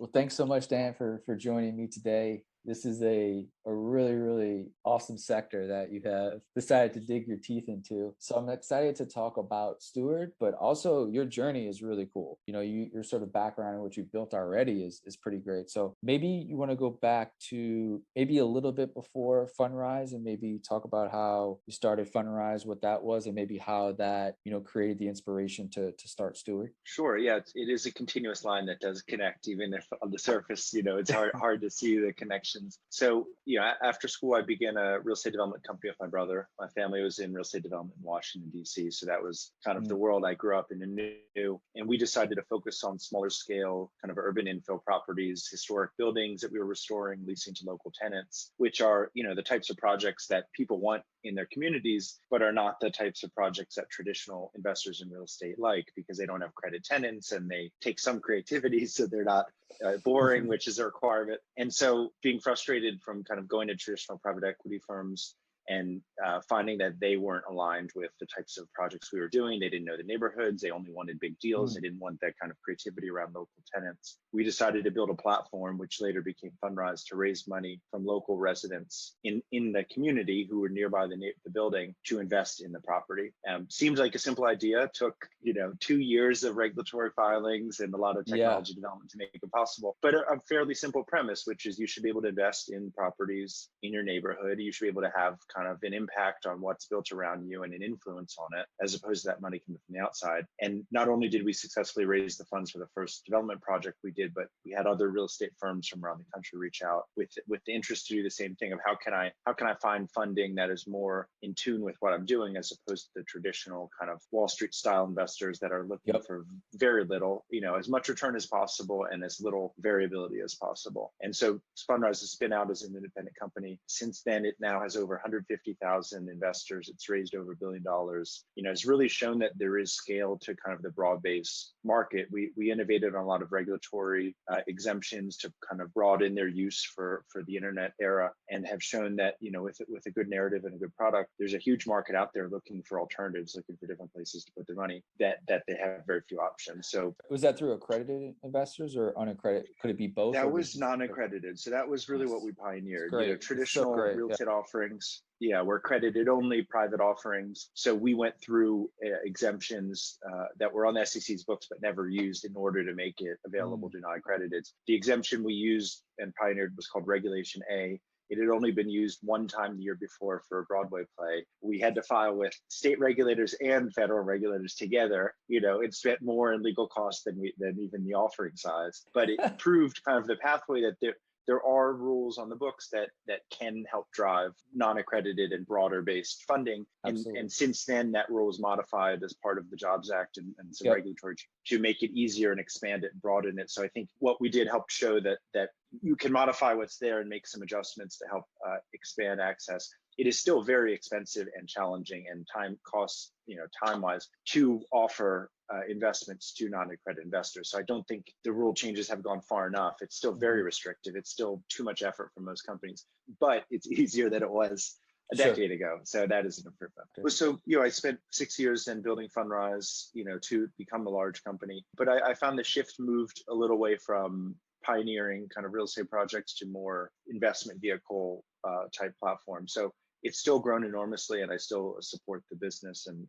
Well, thanks so much, Dan, for joining me today. This is a really, really awesome sector that you have decided to dig your teeth into. So I'm excited to talk about Steward, but also your journey is really cool. Your sort of background and what you built already is pretty great. So maybe you want to go back to maybe a little bit before Fundrise and maybe talk about how you started Fundrise, what that was, and maybe how that, created the inspiration to start Steward. Sure. Yeah, it is a continuous line that does connect, even if on the surface, it's hard to see the connections. So, after school, I began a real estate development company with my brother. My family was in real estate development in Washington, D.C. So that was kind of the world I grew up in and knew. And we decided to focus on smaller scale, kind of urban infill properties, historic buildings that we were restoring, leasing to local tenants, which are, the types of projects that people want in their communities, but are not the types of projects that traditional investors in real estate like, because they don't have credit tenants and they take some creativity, so they're not boring, which is a requirement. And so being frustrated from kind of going to traditional private equity firms and finding that they weren't aligned with the types of projects we were doing. They didn't know the neighborhoods. They only wanted big deals. They didn't want that kind of creativity around local tenants. We decided to build a platform, which later became Fundrise, to raise money from local residents in the community who were nearby the building to invest in the property. Seems like a simple idea. Took 2 years of regulatory filings and a lot of technology development to make it possible. But a fairly simple premise, which is you should be able to invest in properties in your neighborhood. You should be able to have kind of an impact on what's built around you and an influence on it, as opposed to that money coming from the outside. And not only did we successfully raise the funds for the first development project we did, but we had other real estate firms from around the country reach out with the interest to do the same thing of how can I find funding that is more in tune with what I'm doing, as opposed to the traditional kind of Wall Street style investors that are looking for very little, as much return as possible and as little variability as possible. And so Fundrise has spin out as an independent company. Since then, it now has over 150,000 investors. It's raised over $1 billion. It's really shown that there is scale to kind of the broad-based market. We innovated on a lot of regulatory exemptions to kind of broaden their use for the internet era, and have shown that, with a good narrative and a good product, there's a huge market out there looking for alternatives, looking for different places to put their money that they have very few options. So was that through accredited investors or unaccredited? Could it be both? That was non-accredited. So that was really what we pioneered. Traditional real estate offerings, were accredited only private offerings. So we went through exemptions that were on the SEC's books but never used in order to make it available to non-accredited. The exemption we used and pioneered was called Regulation A. It had only been used one time the year before for a Broadway play. We had to file with state regulators and federal regulators together. It spent more in legal costs than even the offering size. But it proved kind of the pathway that there are rules on the books that can help drive non-accredited and broader based funding. And since then, that rule was modified as part of the Jobs Act and some regulatory to make it easier and expand it and broaden it. So I think what we did helped show that you can modify what's there and make some adjustments to help expand access. It is still very expensive and challenging and time-wise to offer investments to non-accredited investors. So I don't think the rule changes have gone far enough. It's still very restrictive. It's still too much effort for most companies, but it's easier than it was a decade ago. So that is an improvement. So, I spent 6 years then building Fundrise, to become a large company. But I found the shift moved a little away from pioneering kind of real estate projects to more investment vehicle type platform. So it's still grown enormously, and I still support the business, and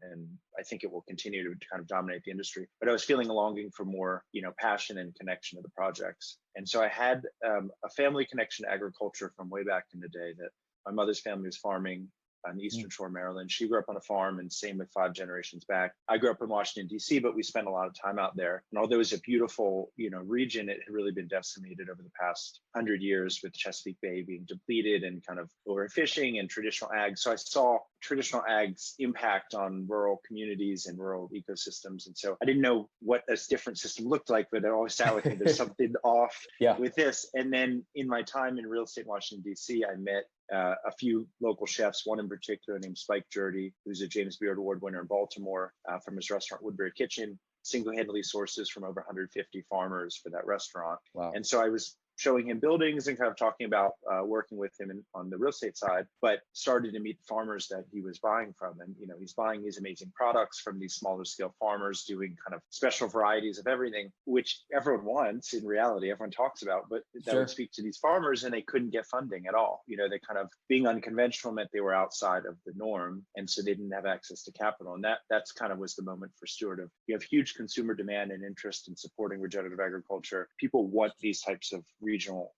I think it will continue to kind of dominate the industry. But I was feeling a longing for more, passion and connection to the projects. And so I had a family connection to agriculture from way back in the day. That my mother's family was farming on the Eastern Shore, Maryland. She grew up on a farm, and same with 5 generations back. I grew up in Washington, D.C., but we spent a lot of time out there. And although it was a beautiful, region, it had really been decimated over the past 100 years with Chesapeake Bay being depleted and kind of overfishing and traditional ag. So I saw traditional ag's impact on rural communities and rural ecosystems. And so I didn't know what this different system looked like, but it always sat with me. There's something off with this. And then in my time in real estate in Washington, D.C., I met a few local chefs, one in particular named Spike Jurdy, who's a James Beard Award winner in Baltimore from his restaurant Woodbury Kitchen, single-handedly sources from over 150 farmers for that restaurant. Wow. And so I was showing him buildings and kind of talking about working with him on the real estate side, but started to meet farmers that he was buying from. And, he's buying these amazing products from these smaller scale farmers doing kind of special varieties of everything, which everyone wants in reality, everyone talks about, but that would speak to these farmers and they couldn't get funding at all. They kind of being unconventional meant they were outside of the norm. And so they didn't have access to capital. And that's kind of was the moment for Steward of, you have huge consumer demand and interest in supporting regenerative agriculture. People want these types of regional,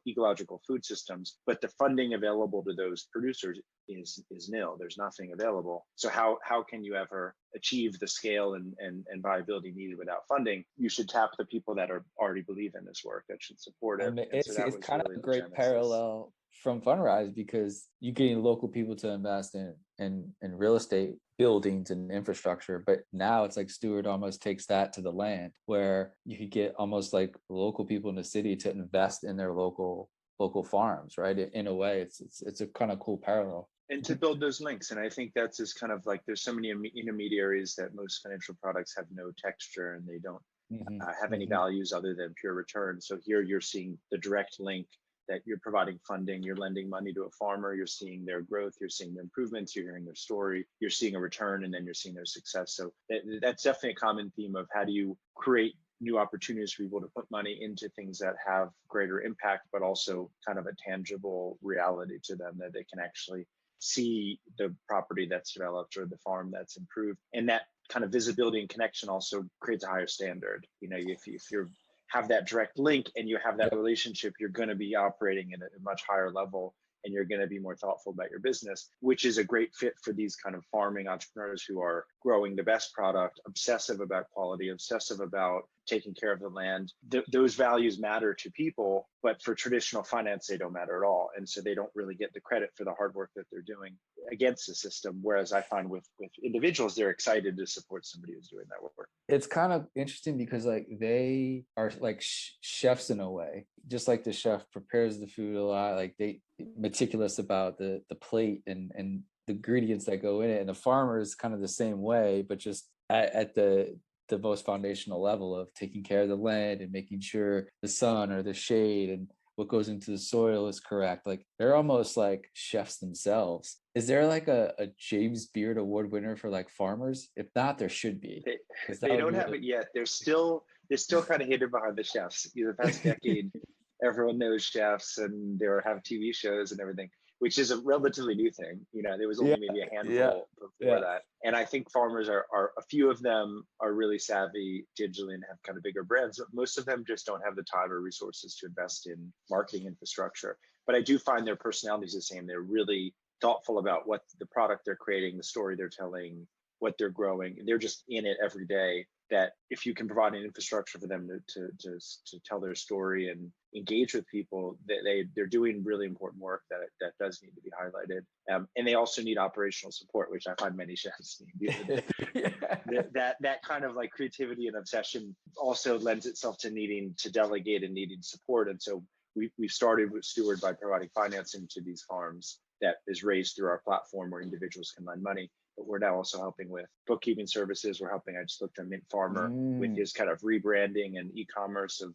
ecological food systems, but the funding available to those producers is nil. There's nothing available. So how can you ever achieve the scale and viability needed without funding? You should tap the people that already believe in this work, that should support it. It's kind of a great parallel from Fundrise, because you're getting local people to invest in real estate buildings and infrastructure, but now it's like Steward almost takes that to the land, where you could get almost like local people in the city to invest in their local farms, right? In a way, it's a kind of cool parallel. And to build those links. And I think that's just kind of like, there's so many intermediaries that most financial products have no texture and they don't have any values other than pure return. So here you're seeing the direct link that you're providing funding, you're lending money to a farmer, you're seeing their growth, you're seeing their improvements, you're hearing their story, you're seeing a return, and then you're seeing their success. So that's definitely a common theme of how do you create new opportunities for people to put money into things that have greater impact, but also kind of a tangible reality to them, that they can actually see the property that's developed or the farm that's improved. And that kind of visibility and connection also creates a higher standard. If you have that direct link and you have that relationship, you're going to be operating at a much higher level, and you're going to be more thoughtful about your business, which is a great fit for these kind of farming entrepreneurs who are growing the best product, obsessive about quality, obsessive about taking care of the land. Those values matter to people, but for traditional finance, they don't matter at all. And so they don't really get the credit for the hard work that they're doing against the system. Whereas I find with individuals, they're excited to support somebody who's doing that work. It's kind of interesting because like they are like chefs in a way, just like the chef prepares the food a lot, like they meticulous about the plate and the ingredients that go in it. And the farmer is kind of the same way, but just at the most foundational level of taking care of the land and making sure the sun or the shade and what goes into the soil is correct. Like they're almost like chefs themselves. Is there like a James Beard Award winner for like farmers? If not, there should be. They don't have it yet. They're still kind of hidden behind the chefs. The past decade, everyone knows chefs and they have TV shows and everything, which is a relatively new thing. There was only maybe a handful before that. And I think farmers are a few of them are really savvy digitally and have kind of bigger brands, but most of them just don't have the time or resources to invest in marketing infrastructure. But I do find their personalities the same. They're really thoughtful about what the product they're creating, the story they're telling, what they're growing. They're just in it every day. That if you can provide an infrastructure for them to tell their story and engage with people, they're doing really important work that does need to be highlighted. And they also need operational support, which I find many chefs need. That kind of like creativity and obsession also lends itself to needing to delegate and needing support. And so we started with Steward by providing financing to these farms that is raised through our platform where individuals can lend money. But we're now also helping with bookkeeping services. We're helping, I just looked at Mint Farmer with his kind of rebranding and e-commerce of,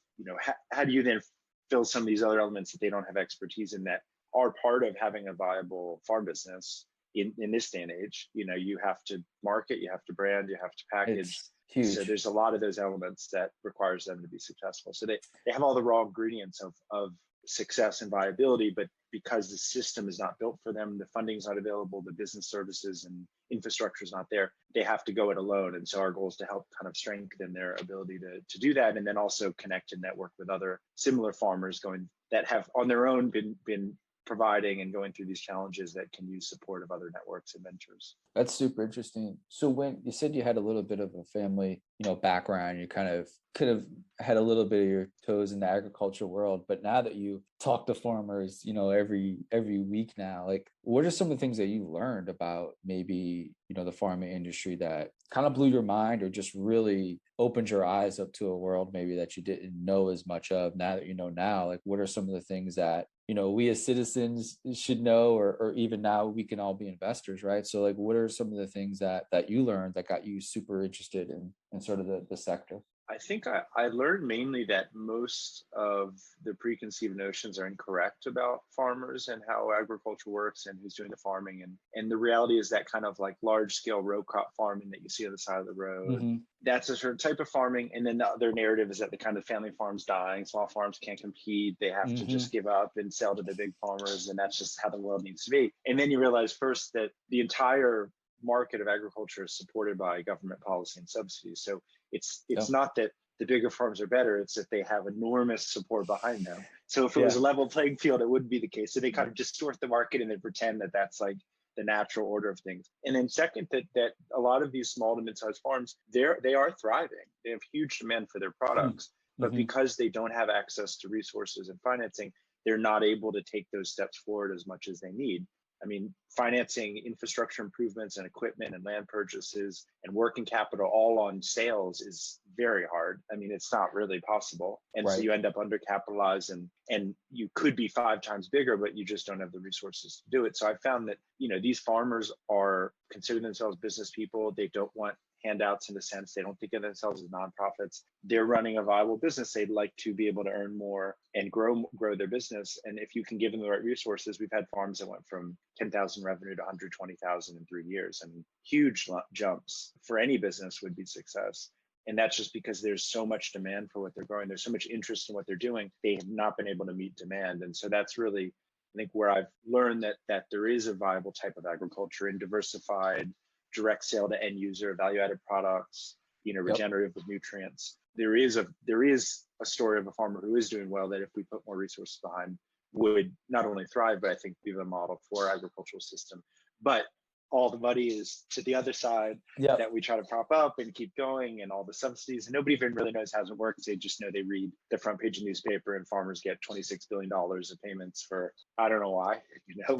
how do you then fill some of these other elements that they don't have expertise in that are part of having a viable farm business in this day and age. You have to market, you have to brand, you have to package. So there's a lot of those elements that requires them to be successful. So they have all the raw ingredients of success and viability, but because the system is not built for them, the funding is not available, the business services and infrastructure is not there, they have to go it alone. And so our goal is to help kind of strengthen their ability to do that, and then also connect and network with other similar farmers that have on their own been providing and going through these challenges that can use support of other networks and mentors. That's super interesting. So when you said you had a little bit of a family, background, you kind of could have had a little bit of your toes in the agriculture world, but now that you talk to farmers, every week now, like what are some of the things that you learned about maybe, the farming industry that kind of blew your mind or just really opened your eyes up to a world maybe that you didn't know as much of now that you know now? Like what are some of the things that we as citizens should know, or even now we can all be investors, right? So like, what are some of the things that you learned that got you super interested in sort of the sector? I think I learned mainly that most of the preconceived notions are incorrect about farmers and how agriculture works and who's doing the farming. And the reality is that kind of like large scale row crop farming that you see on the side of the road, that's a certain type of farming. And then the other narrative is that the kind of family farms dying, small farms can't compete. They have to just give up and sell to the big farmers. And that's just how the world needs to be. And then you realize first that the entire market of agriculture is supported by government policy and subsidies. So it's not that the bigger farms are better, it's that they have enormous support behind them. So if it was a level playing field, it wouldn't be the case. So they kind of distort the market and they pretend that that's like the natural order of things. And then second, that a lot of these small to mid-sized farms, they are thriving. They have huge demand for their products, but because they don't have access to resources and financing, they're not able to take those steps forward as much as they need. I mean, financing infrastructure improvements and equipment and land purchases and working capital all on sales is very hard. I mean, it's not really possible. And so you end up undercapitalized and you could be 5 times bigger, but you just don't have the resources to do it. So I found that, these farmers are considering themselves business people. They don't want handouts in a sense. They don't think of themselves as nonprofits. They're running a viable business. They'd like to be able to earn more and grow their business. And if you can give them the right resources, we've had farms that went from 10,000 revenue to 120,000 in 3 years. And huge jumps for any business would be success. And that's just because there's so much demand for what they're growing. There's so much interest in what they're doing. They have not been able to meet demand. And so that's really, I think, where I've learned that there is a viable type of agriculture in diversified, direct sale to end user, value-added products, regenerative with nutrients. There is a story of a farmer who is doing well that if we put more resources behind would not only thrive, but I think be the model for our agricultural system. But all the money is to the other side that we try to prop up and keep going, and all the subsidies. And nobody even really knows how it works. They just know they read the front page of newspaper and farmers get $26 billion of payments for, I don't know why,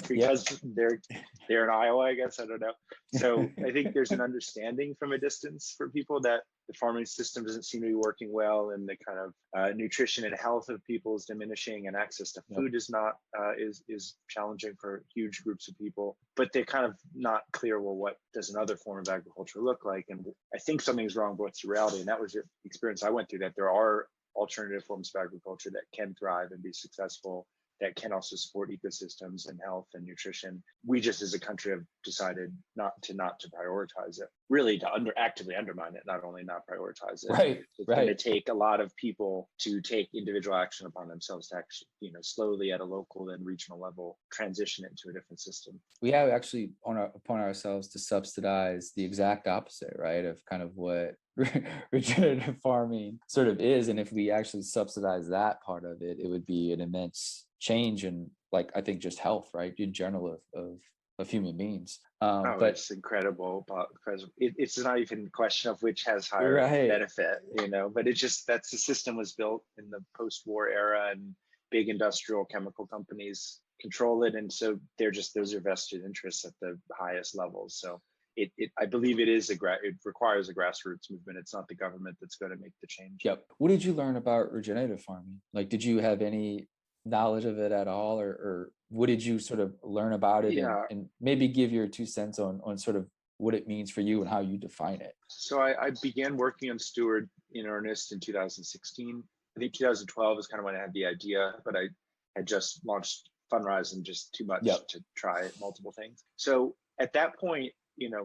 because they're in Iowa, I guess. I don't know. So I think there's an understanding from a distance for people that the farming system doesn't seem to be working well, and the kind of nutrition and health of people is diminishing, and access to food is not is challenging for huge groups of people. But they're kind of not clear, well, what does another form of agriculture look like? And I think something's wrong, but what's the reality? And that was the experience I went through, that there are alternative forms of agriculture that can thrive and be successful, that can also support ecosystems and health and nutrition. We just as a country have decided not to prioritize it, really to actively undermine it, not only not prioritize it. It's going to take a lot of people to take individual action upon themselves to actually, slowly at a local and regional level, transition it into a different system. We have actually upon ourselves to subsidize the exact opposite, right, of kind of what regenerative farming sort of is. And if we actually subsidize that part of it, it would be an immense change in, like, I think just health, right, in general of human beings. But it's incredible, because it's not even a question of which has higher benefit, but it just, that's the system was built in the post-war era, and big industrial chemical companies control it. And so those are vested interests at the highest levels. So I believe it requires a grassroots movement. It's not the government that's going to make the change. What did you learn about regenerative farming? Like, did you have any knowledge of it at all, or what did you sort of learn about it, and maybe give your 2 cents on sort of what it means for you and how you define it? So I began working on Steward in earnest in 2016. I think 2012 is kind of when I had the idea, but I had just launched Fundrise and just too much to try multiple things. So at that point,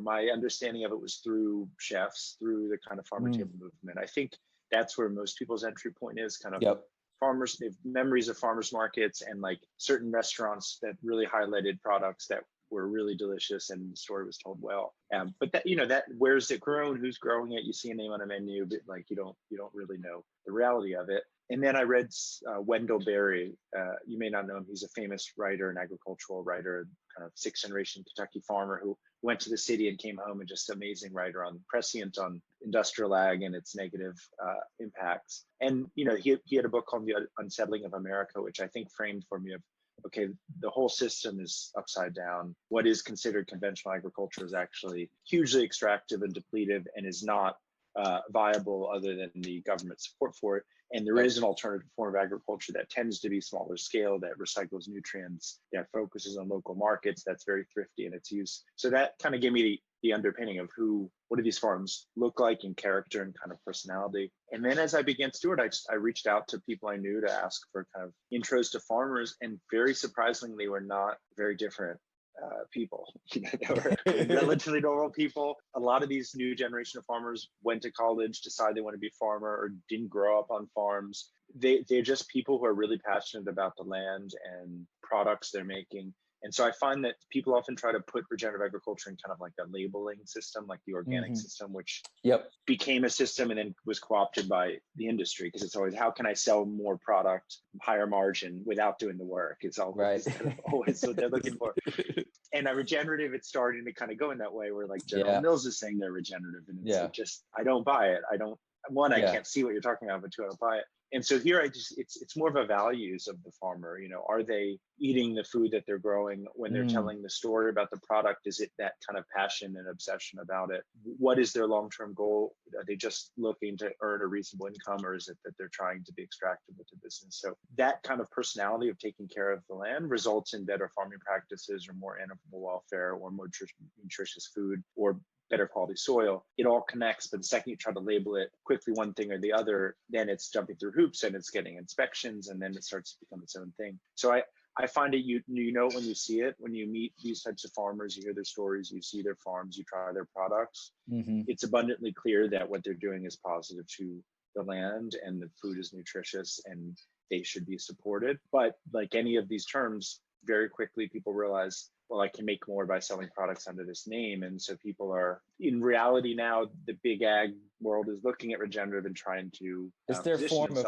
my understanding of it was through chefs, through the kind of farmer table movement. I think that's where most people's entry point is, kind of farmers. They have memories of farmers markets and like certain restaurants that really highlighted products that were really delicious and the story was told well. But that, that where's it grown, who's growing it? You see a name on a menu, but like you don't really know the reality of it. And then I read Wendell Berry. You may not know him. He's a famous writer, an agricultural writer, kind of 6th generation Kentucky farmer who went to the city and came home, and just amazing writer, prescient on industrial ag and its negative impacts. And he had a book called The Unsettling of America, which I think framed for me of, okay, the whole system is upside down. What is considered conventional agriculture is actually hugely extractive and depletive, and is not viable other than the government support for it. And there is an alternative form of agriculture that tends to be smaller scale, that recycles nutrients, that focuses on local markets, that's very thrifty in its use. So that kind of gave me the underpinning of what do these farms look like in character and kind of personality. And then as I began Steward, I reached out to people I knew to ask for kind of intros to farmers, and very surprisingly, they were not very different people. They were relatively normal people. A lot of these new generation of farmers went to college, decided they want to be a farmer, or didn't grow up on farms. They're just people who are really passionate about the land and products they're making. And so I find that people often try to put regenerative agriculture in kind of like a labeling system, like the organic system, which became a system and then was co-opted by the industry, because it's always, how can I sell more product, higher margin without doing the work? It's always, always what they're looking for. And regenerative, it's starting to kind of go in that way where like General Mills is saying they're regenerative, and it's like, just, I don't buy it. I can't see what you're talking about, but two, I don't buy it. And so here it's more of a values of the farmer. Are they eating the food that they're growing? When they're telling the story about the product, is it that kind of passion and obsession about it? What is their long-term goal? Are they just looking to earn a reasonable income, or is it that they're trying to be extractive with the business? So that kind of personality of taking care of the land results in better farming practices, or more animal welfare, or more nutritious food, or better quality soil. It all connects, but the second you try to label it quickly one thing or the other, then it's jumping through hoops and it's getting inspections, and then it starts to become its own thing. So I find it, you know when you see it, when you meet these types of farmers, you hear their stories, you see their farms, you try their products, it's abundantly clear that what they're doing is positive to the land, and the food is nutritious, and they should be supported. But like any of these terms, very quickly people realize, well, I can make more by selling products under this name. And so people are, in reality now, the big ag world is looking at regenerative and trying to it's their form of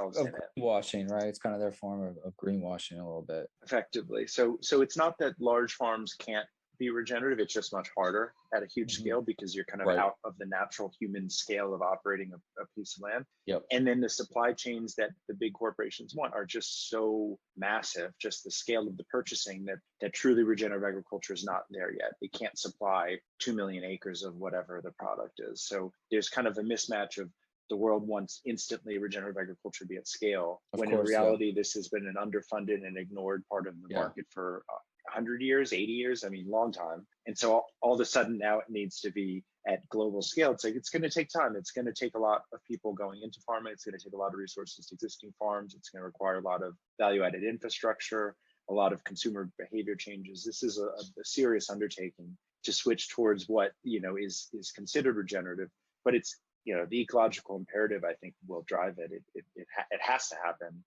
greenwashing, right? It's kind of their form of greenwashing a little bit. Effectively. So it's not that large farms can't be regenerative, it's just much harder at a huge scale, because you're kind of out of the natural human scale of operating a piece of land. And then the supply chains that the big corporations want are just so massive, just the scale of the purchasing, that truly regenerative agriculture is not there yet. It can't supply 2 million acres of whatever the product is. So there's kind of a mismatch of, the world wants instantly regenerative agriculture to be at scale, when in reality, this has been an underfunded and ignored part of the market for 100 years, 80 years, long time. And so all of a sudden now it needs to be at global scale. It's like, it's going to take time. It's going to take a lot of people going into farming. It's going to take a lot of resources to existing farms. It's going to require a lot of value-added infrastructure, a lot of consumer behavior changes. This is a serious undertaking to switch towards what, is considered regenerative, but it's, the ecological imperative, I think, will drive it. It has to happen.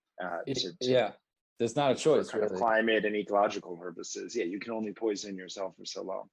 There's not a choice, for kind of climate and ecological purposes. You can only poison yourself for so long.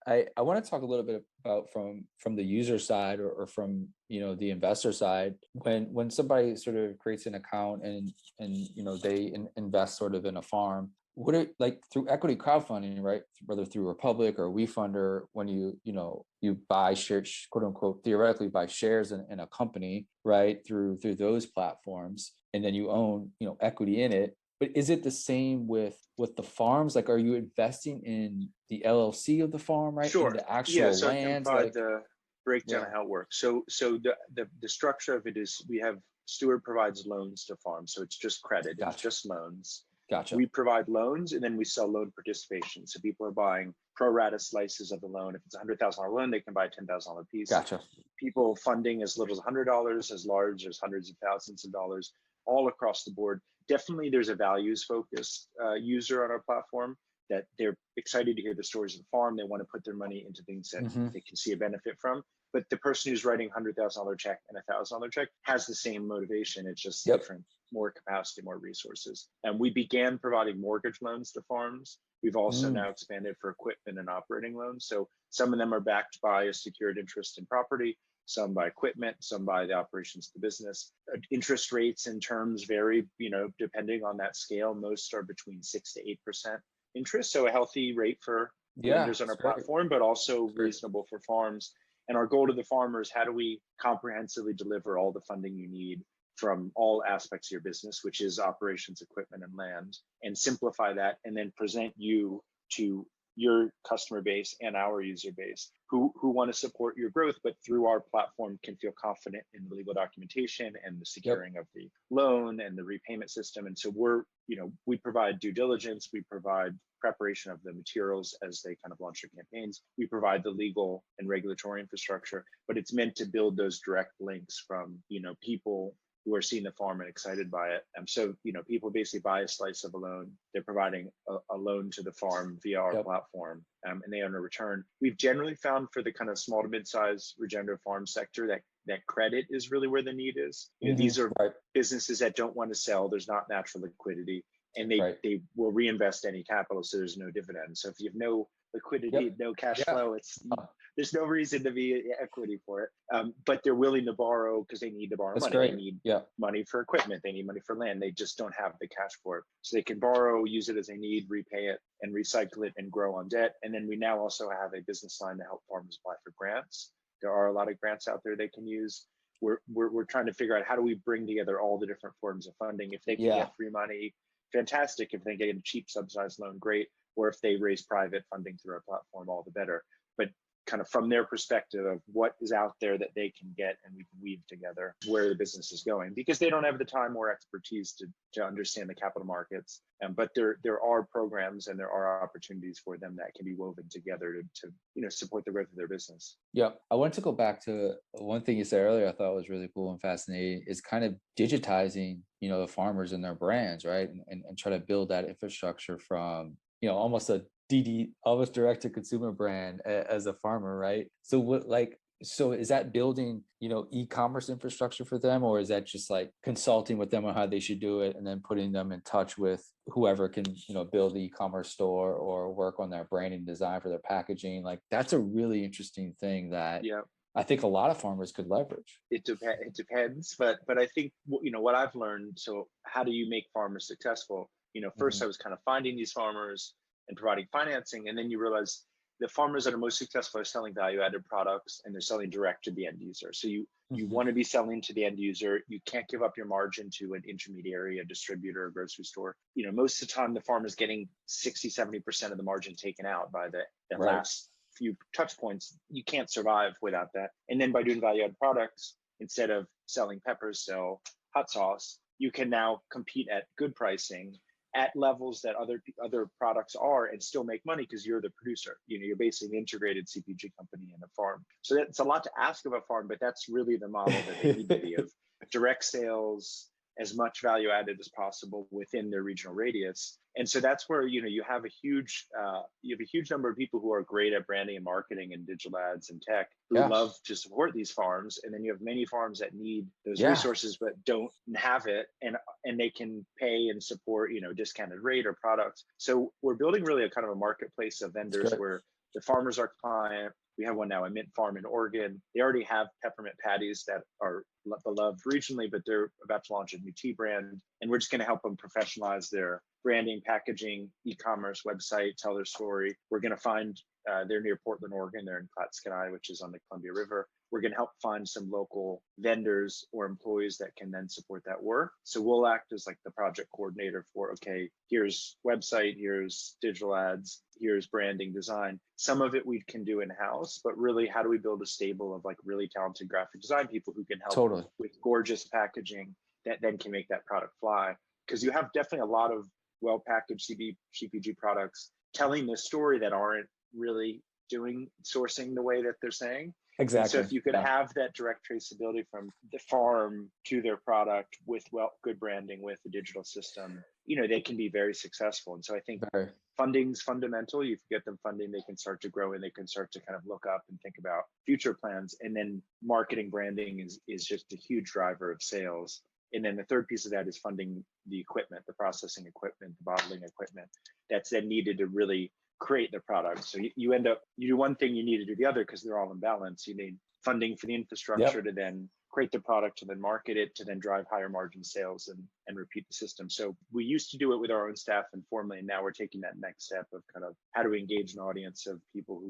I want to talk a little bit about from the user side, or from the investor side. When somebody sort of creates an account and they invest sort of in a farm, what it like through equity crowdfunding, right? Whether through Republic or WeFunder, when you buy shares, quote unquote, theoretically buy shares in a company, right? Through those platforms, and then you own equity in it. But is it the same with the farms? Like, are you investing in the LLC of the farm, right? Sure. In the actual so land? I can provide the breakdown of how it works. So the structure of it is, we have Steward provides loans to farms, so it's just credit. Gotcha. It's just loans. Gotcha. We provide loans, and then we sell loan participation. So people are buying pro rata slices of the loan. If it's a $100,000 loan, they can buy a $10,000 piece. Gotcha. People funding as little as $100, as large as hundreds of thousands of dollars, all across the board. Definitely, there's a values-focused user on our platform, that they're excited to hear the stories of the farm. They want to put their money into things that they can see a benefit from. But the person who's writing $100,000 check and $1,000 check has the same motivation. It's just different, more capacity, more resources. And we began providing mortgage loans to farms. We've also now expanded for equipment and operating loans. So some of them are backed by a secured interest in property, some by equipment, some by the operations of the business. Interest rates and terms vary, depending on that scale. Most are between 6 to 8% interest. So a healthy rate for lenders on our platform, but also reasonable for farms. And our goal to the farmer is, how do we comprehensively deliver all the funding you need from all aspects of your business, which is operations, equipment, and land, and simplify that, and then present you to your customer base and our user base who want to support your growth, but through our platform can feel confident in the legal documentation and the securing of the loan and the repayment system. And so we provide due diligence, we provide preparation of the materials as they kind of launch their campaigns. We provide the legal and regulatory infrastructure, but it's meant to build those direct links from, people who are seeing the farm and excited by it. So, people basically buy a slice of a loan. They're providing a loan to the farm via our platform, and they earn a return. We've generally found for the kind of small to mid-size regenerative farm sector that credit is really where the need is. These are businesses that don't want to sell. There's not natural liquidity, and they will reinvest any capital, so there's no dividend. So if you have no liquidity, no cash flow, there's no reason to be equity for it. But they're willing to borrow because they need to borrow money. They need money for equipment. They need money for land. They just don't have the cash for it. So they can borrow, use it as they need, repay it, and recycle it and grow on debt. And then we now also have a business line to help farmers apply for grants. There are a lot of grants out there they can use. We're trying to figure out how do we bring together all the different forms of funding. If they can get free money, fantastic. If they get a cheap subsidized loan, great. Or if they raise private funding through our platform, all the better. But kind of from their perspective of what is out there that they can get, and we can weave together where the business is going, because they don't have the time or expertise to understand the capital markets. But there are programs and there are opportunities for them that can be woven together to support the growth of their business. Yeah, I want to go back to one thing you said earlier. I thought was really cool and fascinating is kind of digitizing, the farmers and their brands, right, and try to build that infrastructure from almost a almost direct to consumer brand as a farmer, right? So is that building, e-commerce infrastructure for them, or is that just like consulting with them on how they should do it and then putting them in touch with whoever can, build the e-commerce store or work on their branding design for their packaging? Like that's a really interesting thing that I think a lot of farmers could leverage. It depends, but I think what I've learned. So how do you make farmers successful? First I was kind of finding these farmers and providing financing, and then you realize the farmers that are most successful are selling value-added products and they're selling direct to the end user. So you want to be selling to the end user. You can't give up your margin to an intermediary, a distributor, a grocery store. Most of the time the farmer's getting 60-70% of the margin taken out by the last few touch points. You can't survive without that. And then by doing value-added products, instead of selling peppers, sell hot sauce. You can now compete at good pricing at levels that other products are and still make money because you're the producer. You're basically an integrated CPG company in a farm. So that's a lot to ask of a farm, but that's really the model that they need to be of direct sales, as much value added as possible within their regional radius. And so that's where you have a huge number of people who are great at branding and marketing and digital ads and tech who love to support these farms. And then you have many farms that need those resources but don't have it, and they can pay and support discounted rate or products. So we're building really a kind of a marketplace of vendors where the farmers are client. We have one now, a mint farm in Oregon. They already have peppermint patties that are beloved regionally, but they're about to launch a new tea brand. And we're just going to help them professionalize their branding, packaging, e-commerce website, tell their story. We're going to find, they're near Portland, Oregon. They're in Clatskanie, which is on the Columbia River. We're going to help find some local vendors or employees that can then support that work. So we'll act as like the project coordinator for, okay, here's website, here's digital ads, here's branding design. Some of it we can do in-house, but really how do we build a stable of like really talented graphic design people who can help with gorgeous packaging that then can make that product fly? Because you have definitely a lot of well-packaged CPG products telling this story that aren't really sourcing the way that they're saying. Exactly. And so if you could have that direct traceability from the farm to their product with good branding, with the digital system, they can be very successful. And so I think funding's fundamental. You can get them funding, they can start to grow and they can start to kind of look up and think about future plans. And then marketing branding is just a huge driver of sales. And then the third piece of that is funding the equipment, the processing equipment, the bottling equipment that's then needed to really create the product. So you do one thing, you need to do the other because they're all in balance. You need funding for the infrastructure to then create the product, to then market it, to then drive higher margin sales and repeat the system. So we used to do it with our own staff informally, and now we're taking that next step of kind of how do we engage an audience of people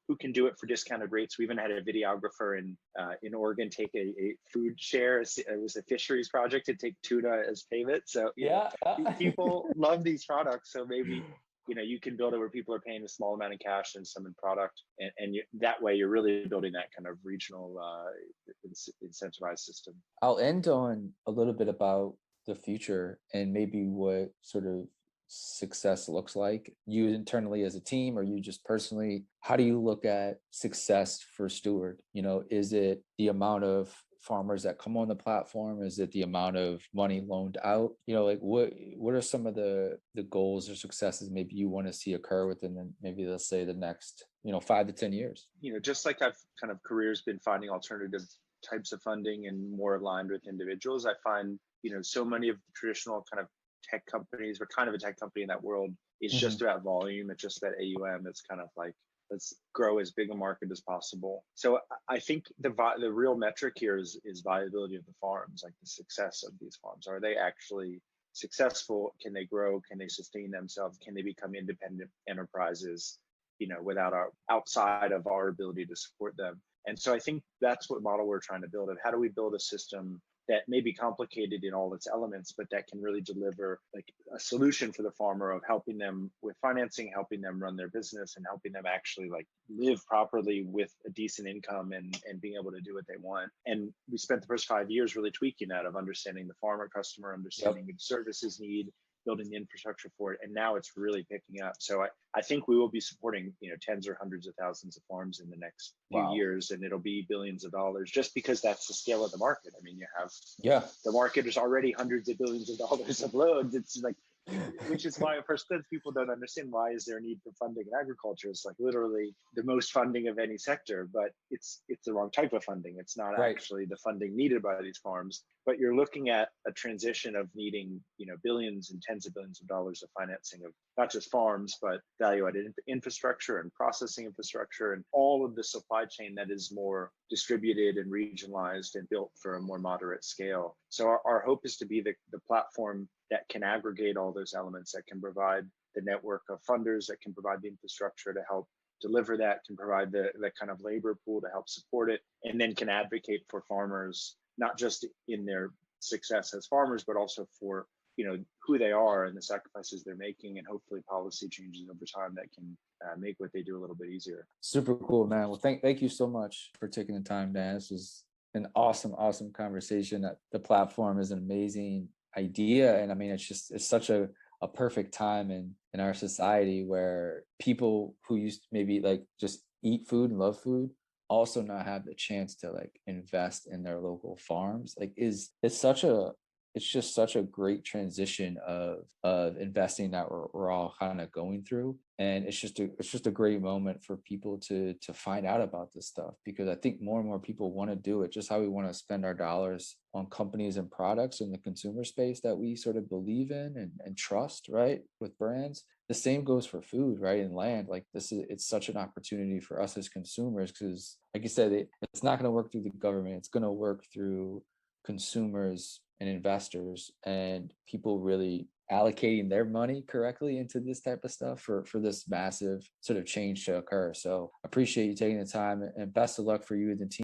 who can do it for discounted rates. We even had a videographer in Oregon take a food share. It was a fisheries project to take tuna as payment. So people love these products. So maybe you can build it where people are paying a small amount in cash and some in product, and that way you're really building that kind of regional incentivized system. I'll end on a little bit about the future and maybe what sort of success looks like. You internally as a team, or you just personally, how do you look at success for Steward? Is it the amount of farmers that come on the platform? Is it the amount of money loaned out? Like what are some of the goals or successes maybe you want to see occur within maybe let's say the next 5 to 10 years? Just like I've kind of careers been finding alternative types of funding and more aligned with individuals, I find so many of the traditional kind of tech companies, or kind of a tech company in that world, is just about volume. It's just that AUM. It's kind of like, let's grow as big a market as possible. So I think the real metric here is viability of the farms, like the success of these farms. Are they actually successful? Can they grow? Can they sustain themselves? Can they become independent enterprises, outside of our ability to support them? And so I think that's what model we're trying to build. Of how do we build a system that may be complicated in all its elements, but that can really deliver like a solution for the farmer of helping them with financing, helping them run their business, and helping them actually like live properly with a decent income and being able to do what they want. And we spent the first 5 years really tweaking that, of understanding the farmer customer, understanding the services need, building the infrastructure for it, and now it's really picking up. So I think we will be supporting tens or hundreds of thousands of farms in the next few years, and it'll be billions of dollars, just because that's the scale of the market. I mean, you have the market is already hundreds of billions of dollars of loans. It's like, which is why at first glance people don't understand, why is there a need for funding in agriculture? It's like literally the most funding of any sector, but it's the wrong type of funding. It's not actually the funding needed by these farms, but you're looking at a transition of needing billions and tens of billions of dollars of financing of not just farms, but value-added infrastructure and processing infrastructure and all of the supply chain that is more distributed and regionalized and built for a more moderate scale. So our hope is to be the platform that can aggregate all those elements, that can provide the network of funders, that can provide the infrastructure to help deliver that, can provide the kind of labor pool to help support it, and then can advocate for farmers, not just in their success as farmers, but also for who they are and the sacrifices they're making, and hopefully policy changes over time that can make what they do a little bit easier. Super cool, man. Well, thank you so much for taking the time, Dan. This was an awesome conversation. The platform is an amazing idea, and I mean, it's such a perfect time in our society where people who used to maybe like just eat food and love food also now have the chance to like invest in their local farms. Like it's just such a great transition of investing that we're all kind of going through, and it's just a great moment for people to find out about this stuff, because I think more and more people want to do it, just how we want to spend our dollars on companies and products in the consumer space that we sort of believe in and trust, right, with brands. The same goes for food, right, and land. Like it's such an opportunity for us as consumers, because like you said, it's not going to work through the government. It's going to work through consumers and investors and people really allocating their money correctly into this type of stuff for this massive sort of change to occur. So I appreciate you taking the time, and best of luck for you and the team.